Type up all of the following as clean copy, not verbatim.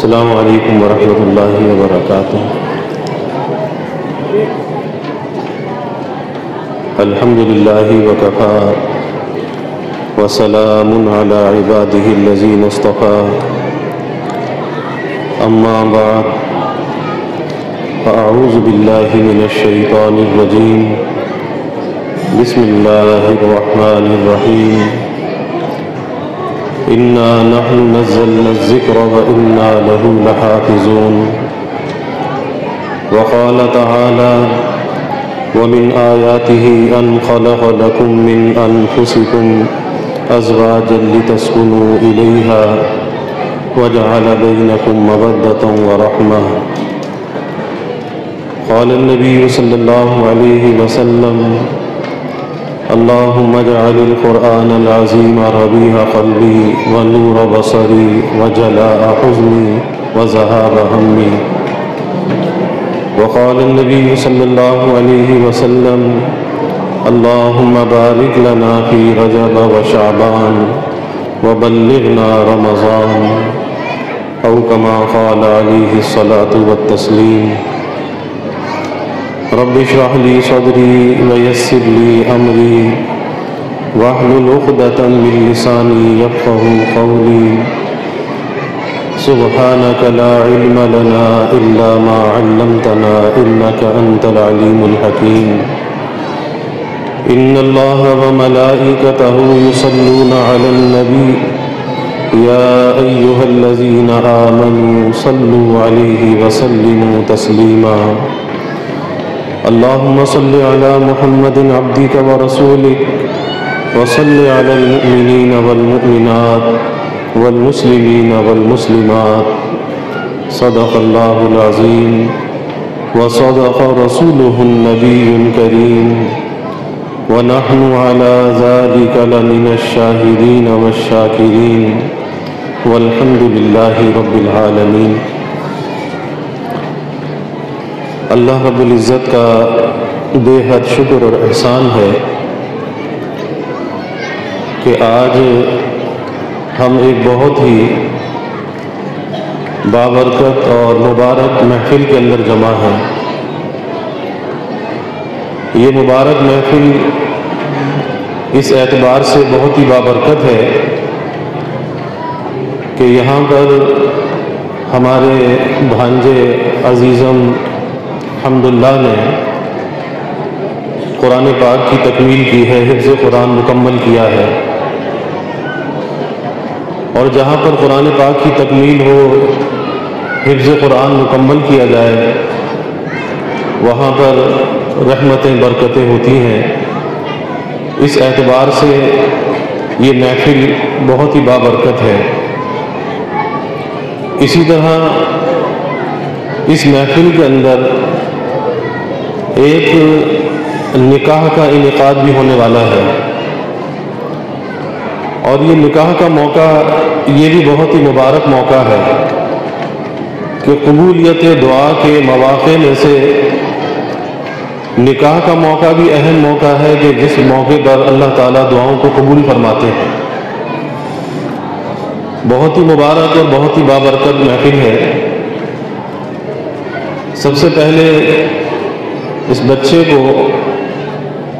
السلام علیکم ورحمۃ اللہ وبرکاتہ۔ الحمد للہ وکفیٰ وسلام علی عبادہ الذین اصطفیٰ، اما بعد فاعوذ باللہ من الشیطان الرجیم، بسم اللہ الرحمن الرحیم۔ انا نحن نزلنا الذکر وانا له لحافظون۔ وقال تعالی ومن آیاته ان خلق لكم من انفسكم ازواجا لتسكنوا الیہا وجعل بینکم مودۃ ورحمۃ۔ قال النبی صلی اللہ علیہ وسلم اللهم اجعل القرآن العظيم ربيع قلبي ونور بصري وجلاء حزني وذهاب همي۔ وقال النبي صلى الله عليه وسلم اللهم بارك لنا في رجب وشعبان وبلغنا رمضان، أو كما قال عليه الصلاة والتسليم۔ رب اشرح لي صدري ويسر لي أمري واحلل عقدة من لساني يفقهوا قولي، سبحانك لا علم لنا إلا ما علمتنا إنك أنت العليم الحكيم۔ إن الله وملائكته يصلون على النبي يا أيها الذين آمنوا صلوا عليه وسلموا تسليما۔ اللهم صل على محمد عبدك ورسولك وصل على المؤمنين والمؤمنات والمسلمين والمسلمات۔ صدق الله العظيم وصدق رسوله النبي الكريم، ونحن على ذلك لمن الشاهدين والشاكرين، والحمد لله رب العالمين۔ اللہ رب العزت کا بے حد شکر اور احسان ہے کہ آج ہم ایک بہت ہی بابرکت اور مبارک محفل کے اندر جمع ہیں۔ یہ مبارک محفل اس اعتبار سے بہت ہی بابرکت ہے کہ یہاں پر ہمارے بھانجے عزیزم الحمدللہ نے قرآن پاک کی تکمیل کی ہے، حفظ قرآن مکمل کیا ہے، اور جہاں پر قرآن پاک کی تکمیل ہو، حفظ قرآن مکمل کیا جائے، وہاں پر رحمتیں برکتیں ہوتی ہیں۔ اس اعتبار سے یہ محفل بہت ہی بابرکت ہے۔ اسی طرح اس محفل کے اندر ایک نکاح کا انعقاد بھی ہونے والا ہے، اور یہ نکاح کا موقع یہ بھی بہت ہی مبارک موقع ہے کہ قبولیت دعا کے مواقع میں سے نکاح کا موقع بھی اہم موقع ہے کہ جس موقع پر اللہ تعالیٰ دعاؤں کو قبول فرماتے ہیں۔ بہت ہی مبارک اور بہت ہی بابرکت محفل ہے۔ سب سے پہلے اس بچے کو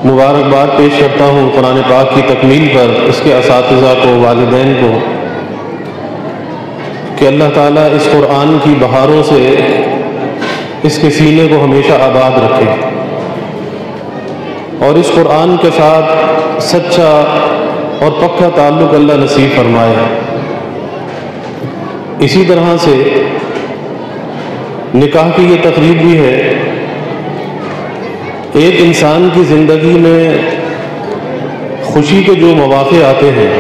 مبارکباد پیش کرتا ہوں قرآن پاک کی تکمیل پر، اس کے اساتذہ کو، والدین کو، کہ اللہ تعالیٰ اس قرآن کی بہاروں سے اس کے سینے کو ہمیشہ آباد رکھے، اور اس قرآن کے ساتھ سچا اور پکا تعلق اللہ نصیب فرمائے۔ اسی طرح سے نکاح کی یہ تقریب بھی ہے، ایک انسان کی زندگی میں خوشی کے جو مواقع آتے ہیں،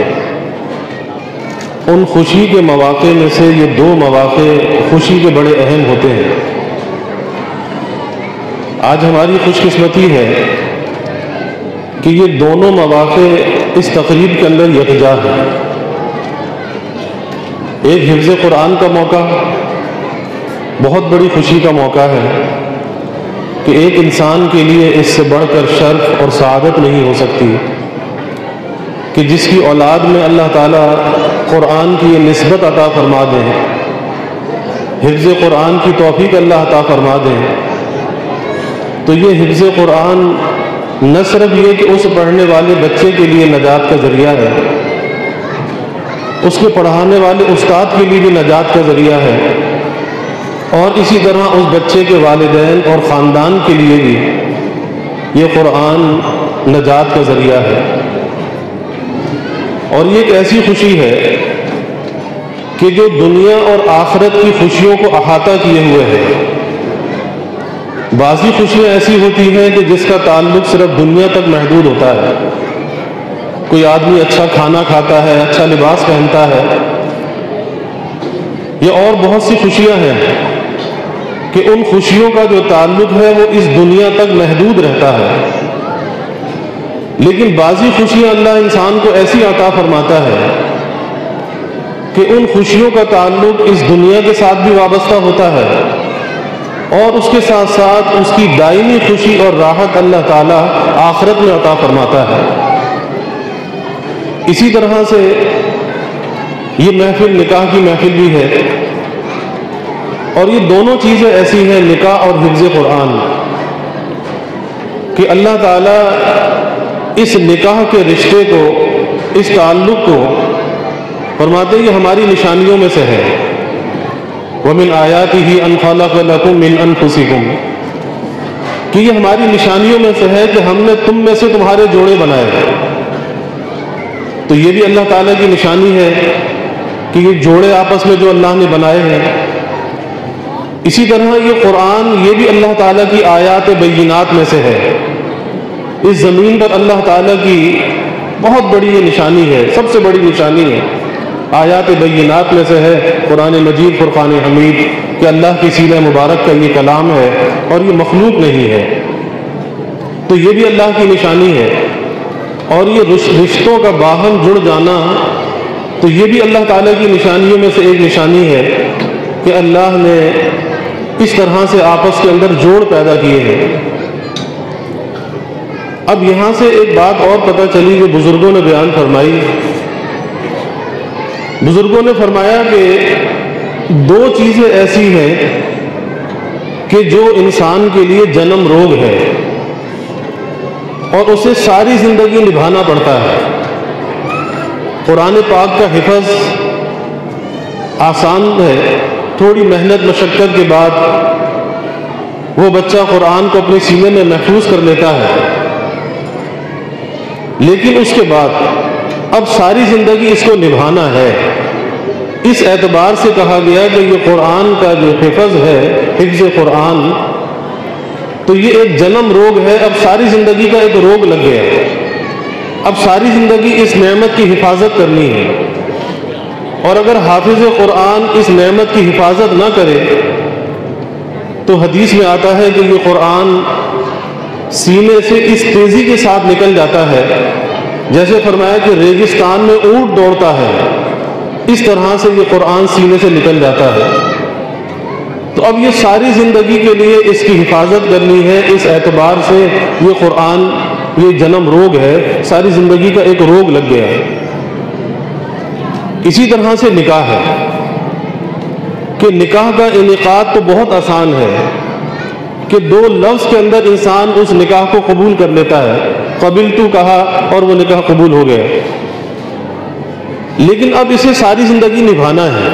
ان خوشی کے مواقع میں سے یہ دو مواقع خوشی کے بڑے اہم ہوتے ہیں۔ آج ہماری خوش قسمتی ہے کہ یہ دونوں مواقع اس تقریب کے اندر یکجا ہیں۔ ایک حفظ قرآن کا موقع بہت بڑی خوشی کا موقع ہے کہ ایک انسان کے لیے اس سے بڑھ کر شرف اور سعادت نہیں ہو سکتی کہ جس کی اولاد میں اللہ تعالیٰ قرآن کی یہ نسبت عطا فرما دیں حفظ قرآن کی توفیق اللہ عطا فرما دیں، تو یہ حفظ قرآن نہ صرف یہ کہ اس پڑھنے والے بچے کے لیے نجات کا ذریعہ ہے، اس کے پڑھانے والے استاد کے لیے بھی نجات کا ذریعہ ہے، اور اسی طرح اس بچے کے والدین اور خاندان کے لیے بھی یہ قرآن نجات کا ذریعہ ہے۔ اور یہ ایک ایسی خوشی ہے کہ جو دنیا اور آخرت کی خوشیوں کو احاطہ کیے ہوئے ہے۔ بعضی خوشیاں ایسی ہوتی ہیں کہ جس کا تعلق صرف دنیا تک محدود ہوتا ہے، کوئی آدمی اچھا کھانا کھاتا ہے، اچھا لباس پہنتا ہے، یا اور بہت سی خوشیاں ہیں کہ ان خوشیوں کا جو تعلق ہے وہ اس دنیا تک محدود رہتا ہے۔ لیکن بعضی خوشیاں اللہ انسان کو ایسی عطا فرماتا ہے کہ ان خوشیوں کا تعلق اس دنیا کے ساتھ بھی وابستہ ہوتا ہے، اور اس کے ساتھ ساتھ اس کی دائمی خوشی اور راحت اللہ تعالیٰ آخرت میں عطا فرماتا ہے۔ اسی طرح سے یہ محفل نکاح کی محفل بھی ہے، اور یہ دونوں چیزیں ایسی ہیں، نکاح اور حفظ قرآن، کہ اللہ تعالیٰ اس نکاح کے رشتے کو، اس تعلق کو فرماتے ہیں یہ ہماری نشانیوں میں سے ہے۔ وَمِنْ آيَاتِهِ أَنْ خَلَقَ لَكُم مِّنْ أَنفُسِكُمْ، کہ یہ ہماری نشانیوں میں سے ہے کہ ہم نے تم میں سے تمہارے جوڑے بنائے ہیں۔ تو یہ بھی اللہ تعالیٰ کی نشانی ہے کہ یہ جوڑے آپس میں جو اللہ نے بنائے ہیں۔ اسی طرح یہ قرآن، یہ بھی اللہ تعالیٰ کی آیات بینات میں سے ہے۔ اس زمین پر اللہ تعالیٰ کی بہت بڑی یہ نشانی ہے، سب سے بڑی نشانی ہے، آیات بینات میں سے ہے قرآن مجید، فرقان حمید، کہ اللہ کی سینہ مبارک کا یہ کلام ہے اور یہ مخلوق نہیں ہے۔ تو یہ بھی اللہ کی نشانی ہے، اور یہ رشتوں کا باہم جڑ جانا، تو یہ بھی اللہ تعالیٰ کی نشانیوں میں سے ایک نشانی ہے کہ اللہ نے اس طرح سے آپس کے اندر جوڑ پیدا کیے ہیں۔ اب یہاں سے ایک بات اور پتہ چلی جو بزرگوں نے بیان فرمائی۔ بزرگوں نے فرمایا کہ دو چیزیں ایسی ہیں کہ جو انسان کے لیے جنم روگ ہے اور اسے ساری زندگی نبھانا پڑتا ہے۔ قرآن پاک کا حفظ آسان ہے، تھوڑی محنت مشقت کے بعد وہ بچہ قرآن کو اپنے سینے میں محفوظ کر لیتا ہے، لیکن اس کے بعد اب ساری زندگی اس کو نبھانا ہے۔ اس اعتبار سے کہا گیا کہ یہ قرآن کا جو حفظ ہے، حفظ قرآن، تو یہ ایک جنم روگ ہے، اب ساری زندگی کا ایک روگ لگ گیا ہے۔ اب ساری زندگی اس نعمت کی حفاظت کرنی ہے، اور اگر حافظ قرآن اس نعمت کی حفاظت نہ کرے تو حدیث میں آتا ہے کہ یہ قرآن سینے سے اس تیزی کے ساتھ نکل جاتا ہے جیسے فرمایا کہ ریگستان میں اونٹ دوڑتا ہے، اس طرح سے یہ قرآن سینے سے نکل جاتا ہے۔ تو اب یہ ساری زندگی کے لیے اس کی حفاظت کرنی ہے، اس اعتبار سے یہ قرآن یہ جنم روگ ہے، ساری زندگی کا ایک روگ لگ گیا ہے۔ اسی طرح سے نکاح ہے کہ نکاح کا انعقاد تو بہت آسان ہے کہ دو لفظ کے اندر انسان اس نکاح کو قبول کر لیتا ہے، قبلتو کہا اور وہ نکاح قبول ہو گیا، لیکن اب اسے ساری زندگی نبھانا ہے۔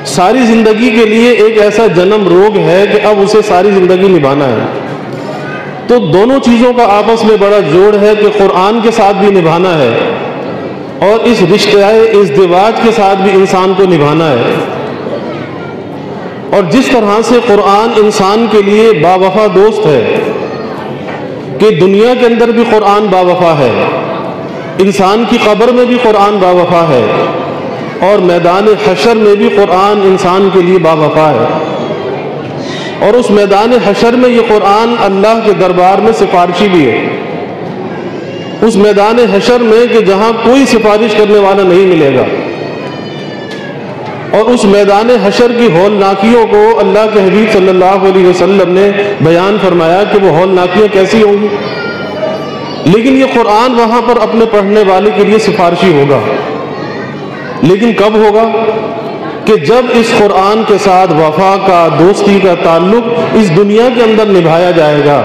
ساری زندگی کے لیے ایک ایسا جنم روگ ہے کہ اب اسے ساری زندگی نبھانا ہے۔ تو دونوں چیزوں کا آپس میں بڑا جوڑ ہے کہ قرآن کے ساتھ بھی نبھانا ہے اور اس رشتہ ازدواج کے ساتھ بھی انسان کو نبھانا ہے۔ اور جس طرح سے قرآن انسان کے لیے با وفا دوست ہے کہ دنیا کے اندر بھی قرآن با وفا ہے، انسان کی قبر میں بھی قرآن با وفا ہے، اور میدان حشر میں بھی قرآن انسان کے لیے با وفا ہے، اور اس میدان حشر میں یہ قرآن اللہ کے دربار میں سفارشی بھی ہے، اس میدان حشر میں کہ جہاں کوئی سفارش کرنے والا نہیں ملے گا، اور اس میدان حشر کی ہولناکیوں کو اللہ کے حبیب صلی اللہ علیہ وسلم نے بیان فرمایا کہ وہ ہولناکیاں کیسی ہوں گی، لیکن یہ قرآن وہاں پر اپنے پڑھنے والے کے لیے سفارشی ہوگا۔ لیکن کب ہوگا؟ کہ جب اس قرآن کے ساتھ وفا کا، دوستی کا تعلق اس دنیا کے اندر نبھایا جائے گا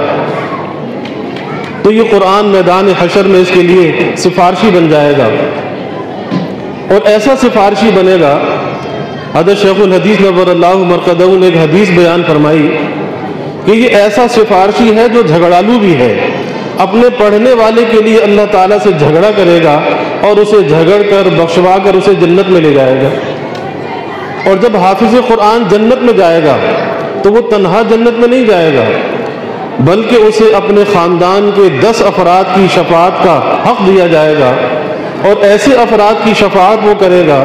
تو یہ قرآن میدان حشر میں اس کے لیے سفارشی بن جائے گا، اور ایسا سفارشی بنے گا۔ حضرت شیخ الحدیث نور اللہ مرقدہ نے ایک حدیث بیان فرمائی کہ یہ ایسا سفارشی ہے جو جھگڑالو بھی ہے، اپنے پڑھنے والے کے لیے اللہ تعالیٰ سے جھگڑا کرے گا اور اسے جھگڑ کر بخشوا کر اسے جنت میں لے جائے گا۔ اور جب حافظ قرآن جنت میں جائے گا تو وہ تنہا جنت میں نہیں جائے گا، بلکہ اسے اپنے خاندان کے 10 افراد کی شفاعت کا حق دیا جائے گا، اور ایسے افراد کی شفاعت وہ کرے گا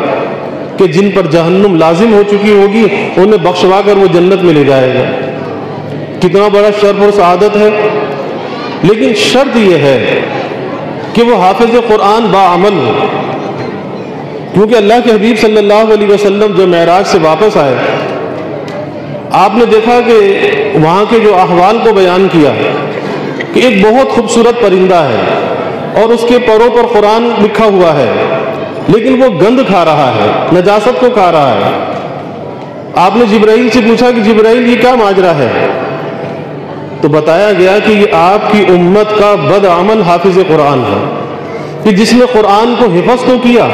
کہ جن پر جہنم لازم ہو چکی ہوگی انہیں بخشوا کر وہ جنت میں لے جائے گا۔ کتنا بڑا شرف اور سعادت ہے! لیکن شرط یہ ہے کہ وہ حافظ قرآن باعمل ہو، کیونکہ اللہ کے حبیب صلی اللہ علیہ وسلم جو معراج سے واپس آئے، آپ نے دیکھا کہ وہاں کے جو احوال کو بیان کیا کہ ایک بہت خوبصورت پرندہ ہے اور اس کے پروں پر قرآن لکھا ہوا ہے، لیکن وہ گند کھا رہا ہے، نجاست کو کھا رہا ہے۔ آپ نے جبرائیل سے پوچھا کہ جبرائیل یہ کیا ماجرا ہے؟ تو بتایا گیا کہ یہ آپ کی امت کا بدعمل حافظ قرآن ہے، کہ جس نے قرآن کو حفظ تو کیا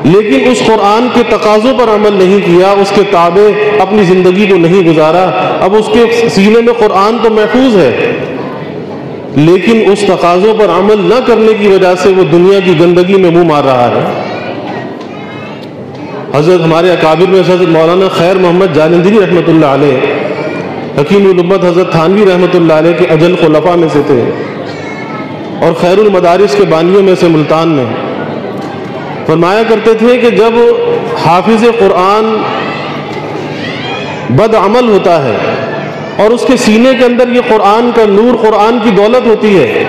لیکن اس قرآن کے تقاضوں پر عمل نہیں کیا، اس کے تابع اپنی زندگی کو نہیں گزارا۔ اب اس کے سینے میں قرآن تو محفوظ ہے، لیکن اس تقاضوں پر عمل نہ کرنے کی وجہ سے وہ دنیا کی گندگی میں منہ مار رہا ہے۔ حضرت ہمارے اکابر میں حضرت مولانا خیر محمد جالندری رحمۃ اللہ علیہ، حکیم الامت حضرت تھانوی رحمۃ اللہ علیہ کے اجل خلفاء میں سے تھے اور خیر المدارس کے بانیوں میں سے ملتان میں، فرمایا کرتے تھے کہ جب حافظ قرآن بدعمل ہوتا ہے اور اس کے سینے کے اندر یہ قرآن کا نور، قرآن کی دولت ہوتی ہے،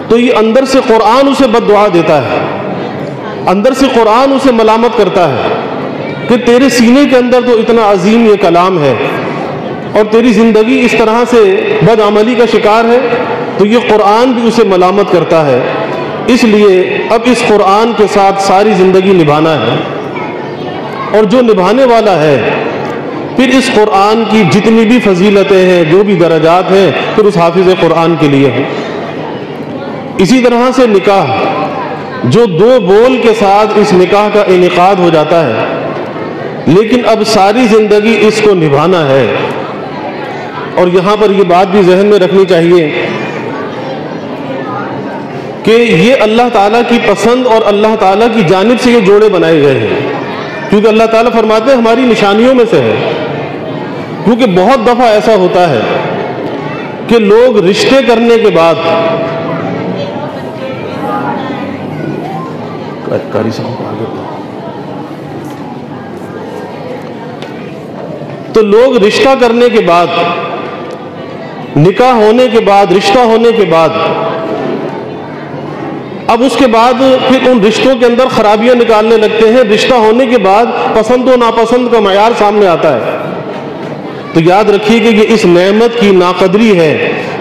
تو یہ اندر سے قرآن اسے بد دعا دیتا ہے، اندر سے قرآن اسے ملامت کرتا ہے کہ تیرے سینے کے اندر تو اتنا عظیم یہ کلام ہے اور تیری زندگی اس طرح سے بدعملی کا شکار ہے، تو یہ قرآن بھی اسے ملامت کرتا ہے۔ اس لیے اب اس قرآن کے ساتھ ساری زندگی نبھانا ہے، اور جو نبھانے والا ہے پھر اس قرآن کی جتنی بھی فضیلتیں ہیں، جو بھی درجات ہیں، پھر اس حافظ قرآن کے لیے ہیں۔ اسی طرح سے نکاح، جو 2 بول کے ساتھ اس نکاح کا انعقاد ہو جاتا ہے، لیکن اب ساری زندگی اس کو نبھانا ہے۔ اور یہاں پر یہ بات بھی ذہن میں رکھنی چاہیے کہ یہ اللہ تعالیٰ کی پسند اور اللہ تعالیٰ کی جانب سے یہ جوڑے بنائے گئے ہیں، کیونکہ اللہ تعالیٰ فرماتے ہیں ہماری نشانیوں میں سے ہے۔ کیونکہ بہت دفعہ ایسا ہوتا ہے کہ لوگ رشتے کرنے کے بعد رشتہ کرنے کے بعد، نکاح ہونے کے بعد، رشتہ ہونے کے بعد، اب اس کے بعد پھر ان رشتوں کے اندر خرابیاں نکالنے لگتے ہیں۔ رشتہ ہونے کے بعد پسند و ناپسند کا معیار سامنے آتا ہے۔ تو یاد رکھیے کہ یہ اس نعمت کی ناقدری ہے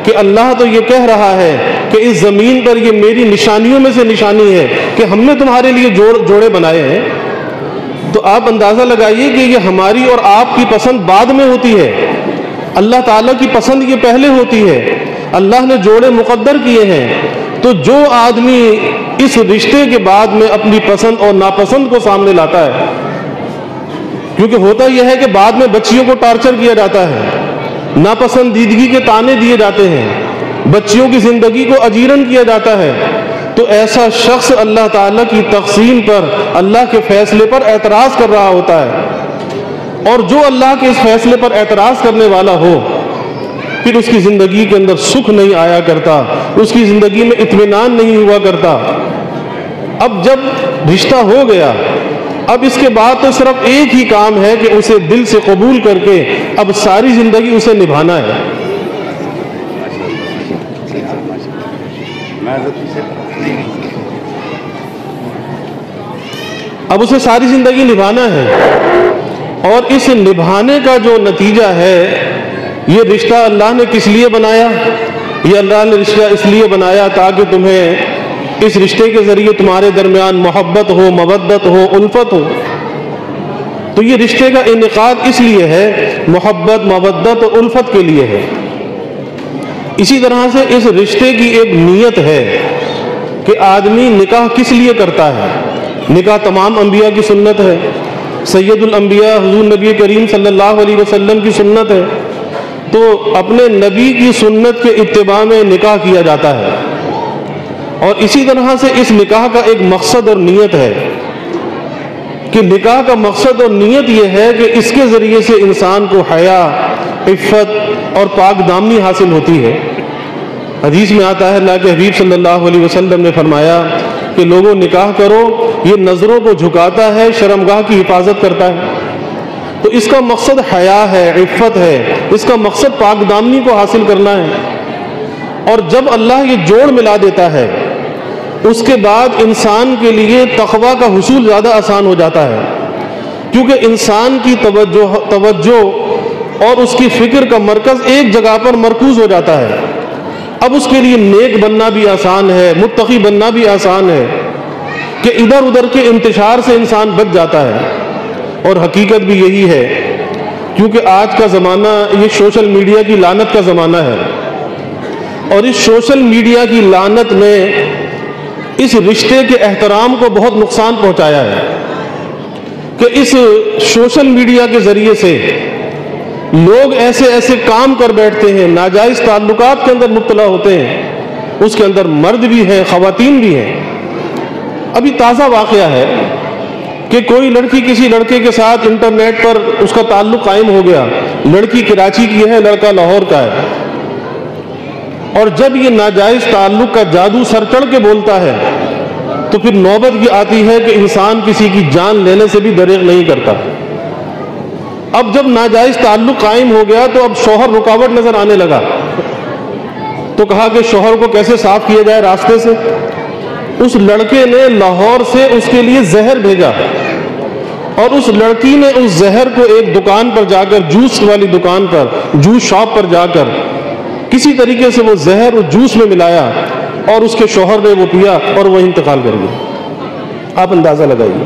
کہ اللہ تو یہ کہہ رہا ہے کہ اس زمین پر یہ میری نشانیوں میں سے نشانی ہے کہ ہم نے تمہارے لیے جوڑے بنائے ہیں۔ تو آپ اندازہ لگائیے کہ یہ ہماری اور آپ کی پسند بعد میں ہوتی ہے، اللہ تعالیٰ کی پسند یہ پہلے ہوتی ہے۔ اللہ نے جوڑے مقدر کیے ہیں، تو جو آدمی اس رشتے کے بعد میں اپنی پسند اور ناپسند کو سامنے لاتا ہے، کیونکہ ہوتا یہ ہے کہ بعد میں بچیوں کو ٹارچر کیا جاتا ہے، ناپسندیدگی کے طعنے دیے جاتے ہیں، بچیوں کی زندگی کو اجیرن کیا جاتا ہے، تو ایسا شخص اللہ تعالیٰ کی تقسیم پر، اللہ کے فیصلے پر اعتراض کر رہا ہوتا ہے۔ اور جو اللہ کے اس فیصلے پر اعتراض کرنے والا ہو، پھر اس کی زندگی کے اندر سکھ نہیں آیا کرتا، اس کی زندگی میں اطمینان نہیں ہوا کرتا۔ اب جب رشتہ ہو گیا، اب اس کے بعد تو صرف ایک ہی کام ہے کہ اسے دل سے قبول کر کے اب ساری زندگی اسے نبھانا ہے۔ اب اسے ساری زندگی نبھانا ہے، اور اس نبھانے کا جو نتیجہ ہے، یہ رشتہ اللہ نے کس لیے بنایا؟ یہ اللہ نے رشتہ اس لیے بنایا تاکہ تمہیں اس رشتے کے ذریعے تمہارے درمیان محبت ہو، مودت ہو، الفت ہو۔ تو یہ رشتے کا انعقاد اس لیے ہے، محبت، مودت اور الفت کے لیے ہے۔ اسی طرح سے اس رشتے کی ایک نیت ہے کہ آدمی نکاح کس لیے کرتا ہے۔ نکاح تمام انبیاء کی سنت ہے، سید الانبیاء حضور نبی کریم صلی اللہ علیہ وسلم کی سنت ہے، تو اپنے نبی کی سنت کے اتباع میں نکاح کیا جاتا ہے۔ اور اسی طرح سے اس نکاح کا ایک مقصد اور نیت ہے کہ نکاح کا مقصد اور نیت یہ ہے کہ اس کے ذریعے سے انسان کو حیا، عفت اور پاک دامنی حاصل ہوتی ہے۔ حدیث میں آتا ہے اللہ کے حبیب صلی اللہ علیہ وسلم نے فرمایا کہ لوگوں نکاح کرو، یہ نظروں کو جھکاتا ہے، شرمگاہ کی حفاظت کرتا ہے۔ تو اس کا مقصد حیا ہے، عفت ہے، اس کا مقصد پاک دامنی کو حاصل کرنا ہے۔ اور جب اللہ یہ جوڑ ملا دیتا ہے اس کے بعد انسان کے لیے تقویٰ کا حصول زیادہ آسان ہو جاتا ہے، کیونکہ انسان کی توجہ اور اس کی فکر کا مرکز ایک جگہ پر مرکوز ہو جاتا ہے۔ اب اس کے لیے نیک بننا بھی آسان ہے، متقی بننا بھی آسان ہے کہ ادھر ادھر کے انتشار سے انسان بچ جاتا ہے۔ اور حقیقت بھی یہی ہے، کیونکہ آج کا زمانہ یہ سوشل میڈیا کی لعنت کا زمانہ ہے، اور اس سوشل میڈیا کی لعنت نے اس رشتے کے احترام کو بہت نقصان پہنچایا ہے کہ اس سوشل میڈیا کے ذریعے سے لوگ ایسے ایسے کام کر بیٹھتے ہیں، ناجائز تعلقات کے اندر مبتلا ہوتے ہیں، اس کے اندر مرد بھی ہیں، خواتین بھی ہیں۔ ابھی تازہ واقعہ ہے کہ کوئی لڑکی کسی لڑکے کے ساتھ انٹرنیٹ پر اس کا تعلق قائم ہو گیا، لڑکی کراچی کی ہے، لڑکا لاہور کا ہے، اور جب یہ ناجائز تعلق کا جادو سر چڑھ کے بولتا ہے تو پھر نوبت یہ آتی ہے کہ انسان کسی کی جان لینے سے بھی دریغ نہیں کرتا۔ اب جب ناجائز تعلق قائم ہو گیا تو اب شوہر رکاوٹ نظر آنے لگا، تو کہا کہ شوہر کو کیسے صاف کیا جائے راستے سے۔ اس لڑکے نے لاہور سے اس کے لیے زہر بھیجا، اور اس لڑکی نے اس زہر کو ایک دکان پر جا کر، جوس والی دکان پر، جوس شاپ پر جا کر کسی طریقے سے وہ زہر اس جوس میں ملایا، اور اس کے شوہر نے وہ پیا اور وہ انتقال کر گیا۔ آپ اندازہ لگائیے۔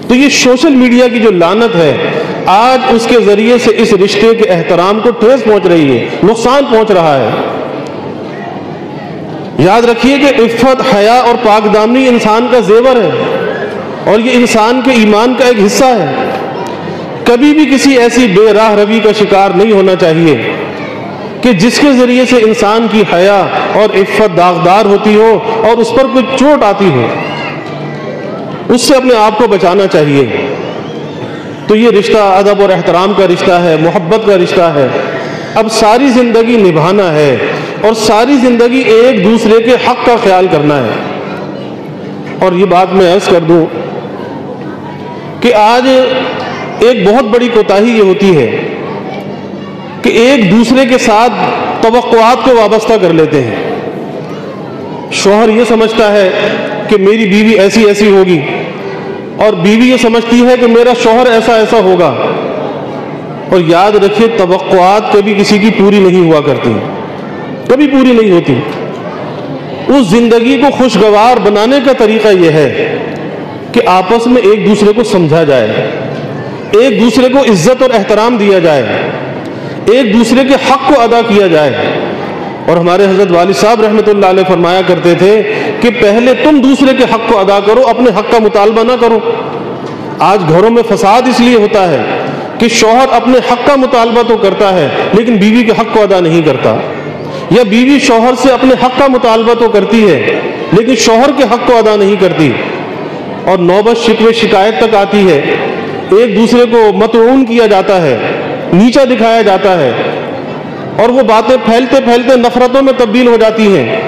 تو یہ سوشل میڈیا کی جو لعنت ہے، آج اس کے ذریعے سے اس رشتے کے احترام کو ٹھیس پہنچ رہی ہے، نقصان پہنچ رہا ہے۔ یاد رکھیے کہ عفت، حیا اور پاک دامنی انسان کا زیور ہے، اور یہ انسان کے ایمان کا ایک حصہ ہے۔ کبھی بھی کسی ایسی بے راہ روی کا شکار نہیں ہونا چاہیے کہ جس کے ذریعے سے انسان کی حیا اور عفت داغدار ہوتی ہو اور اس پر کوئی چوٹ آتی ہو، اس سے اپنے آپ کو بچانا چاہیے۔ تو یہ رشتہ ادب اور احترام کا رشتہ ہے، محبت کا رشتہ ہے۔ اب ساری زندگی نبھانا ہے، اور ساری زندگی ایک دوسرے کے حق کا خیال کرنا ہے۔ اور یہ بات میں عرض کر دوں کہ آج ایک بہت بڑی کوتاہی یہ ہوتی ہے کہ ایک دوسرے کے ساتھ توقعات کو وابستہ کر لیتے ہیں۔ شوہر یہ سمجھتا ہے کہ میری بیوی ایسی ایسی ہوگی، اور بیوی یہ سمجھتی ہے کہ میرا شوہر ایسا ایسا ہوگا۔ اور یاد رکھیے، توقعات کبھی کسی کی پوری نہیں ہوا کرتی، کبھی پوری نہیں ہوتی۔ اس زندگی کو خوشگوار بنانے کا طریقہ یہ ہے کہ آپس میں ایک دوسرے کو سمجھا جائے، ایک دوسرے کو عزت اور احترام دیا جائے، ایک دوسرے کے حق کو ادا کیا جائے۔ اور ہمارے حضرت والد صاحب رحمۃ اللہ علیہ فرمایا کرتے تھے کہ پہلے تم دوسرے کے حق کو ادا کرو، اپنے حق کا مطالبہ نہ کرو۔ آج گھروں میں فساد اس لیے ہوتا ہے کہ شوہر اپنے حق کا مطالبہ تو کرتا ہے لیکن بیوی کے حق کو ادا نہیں کرتا، یا بیوی شوہر سے اپنے حق کا مطالبہ تو کرتی ہے لیکن شوہر کے حق کو ادا نہیں کرتی، اور نوبت شکوے شکایت تک آتی ہے، ایک دوسرے کو مطعون کیا جاتا ہے، نیچا دکھایا جاتا ہے، اور وہ باتیں پھیلتے پھیلتے نفرتوں میں تبدیل ہو جاتی ہیں۔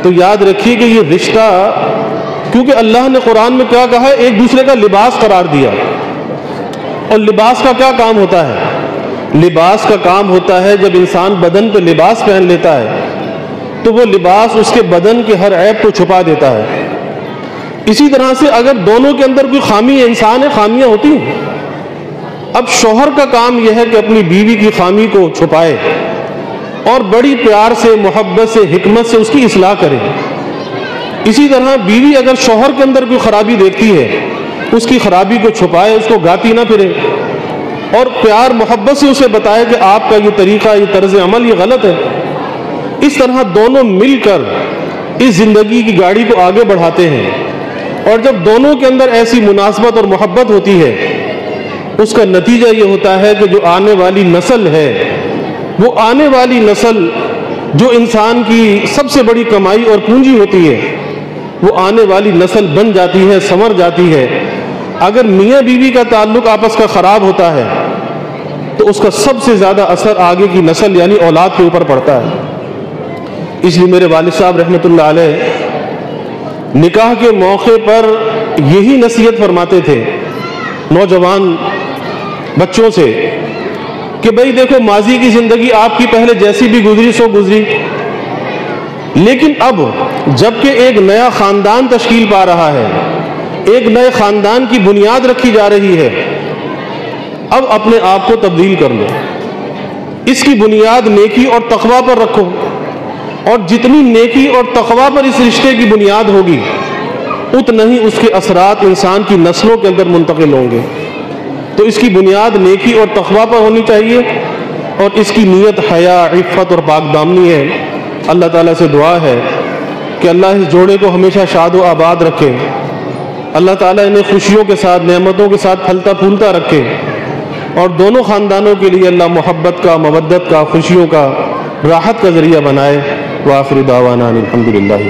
تو یاد رکھیے کہ یہ رشتہ، کیونکہ اللہ نے قرآن میں کیا کہا ہے، ایک دوسرے کا لباس قرار دیا۔ اور لباس کا کیا کام ہوتا ہے؟ لباس کا کام ہوتا ہے جب انسان بدن پہ لباس پہن لیتا ہے تو وہ لباس اس کے بدن کے ہر عیب کو چھپا دیتا ہے۔ اسی طرح سے اگر دونوں کے اندر کوئی خامی ہے، انسان ہے، خامیاں ہوتی ہیں۔ اب شوہر کا کام یہ ہے کہ اپنی بیوی کی خامی کو چھپائے اور بڑی پیار سے، محبت سے، حکمت سے اس کی اصلاح کرے۔ اسی طرح بیوی اگر شوہر کے اندر کوئی خرابی دیکھتی ہے اس کی خرابی کو چھپائے، اس کو گاتی نہ پھرے، اور پیار محبت سے اسے بتائے کہ آپ کا یہ طریقہ، یہ طرز عمل یہ غلط ہے۔ اس طرح دونوں مل کر اس زندگی کی گاڑی کو آگے بڑھاتے ہیں، اور جب دونوں کے اندر ایسی مناسبت اور محبت ہوتی ہے، اس کا نتیجہ یہ ہوتا ہے کہ جو آنے والی نسل ہے، وہ آنے والی نسل جو انسان کی سب سے بڑی کمائی اور پونجی ہوتی ہے، وہ آنے والی نسل بن جاتی ہے، سنور جاتی ہے۔ اگر میاں بیوی کا تعلق آپس کا خراب ہوتا ہے تو اس کا سب سے زیادہ اثر آگے کی نسل یعنی اولاد کے اوپر پڑتا ہے۔ اس لیے میرے والد صاحب رحمۃ اللہ علیہ نکاح کے موقع پر یہی نصیحت فرماتے تھے نوجوان بچوں سے کہ بھئی دیکھو، ماضی کی زندگی آپ کی پہلے جیسی بھی گزری سو گزری، لیکن اب جبکہ ایک نیا خاندان تشکیل پا رہا ہے، ایک نئے خاندان کی بنیاد رکھی جا رہی ہے، اب اپنے آپ کو تبدیل کر لو، اس کی بنیاد نیکی اور تقوی پر رکھو، اور جتنی نیکی اور تقوی پر اس رشتے کی بنیاد ہوگی اتنا ہی اس کے اثرات انسان کی نسلوں کے اندر منتقل ہوں گے۔ تو اس کی بنیاد نیکی اور تقوی پر ہونی چاہیے، اور اس کی نیت حیا، عفت اور پاک دامنی ہے۔ اللہ تعالیٰ سے دعا ہے کہ اللہ اس جوڑے کو ہمیشہ شاد و آباد رکھے، اللہ تعالیٰ انہیں خوشیوں کے ساتھ، نعمتوں کے ساتھ پھلتا پھولتا رکھے، اور دونوں خاندانوں کے لیے اللہ محبت کا، مودت کا، خوشیوں کا، راحت کا ذریعہ بنائے۔ وآخر دعوانا الحمدللہ۔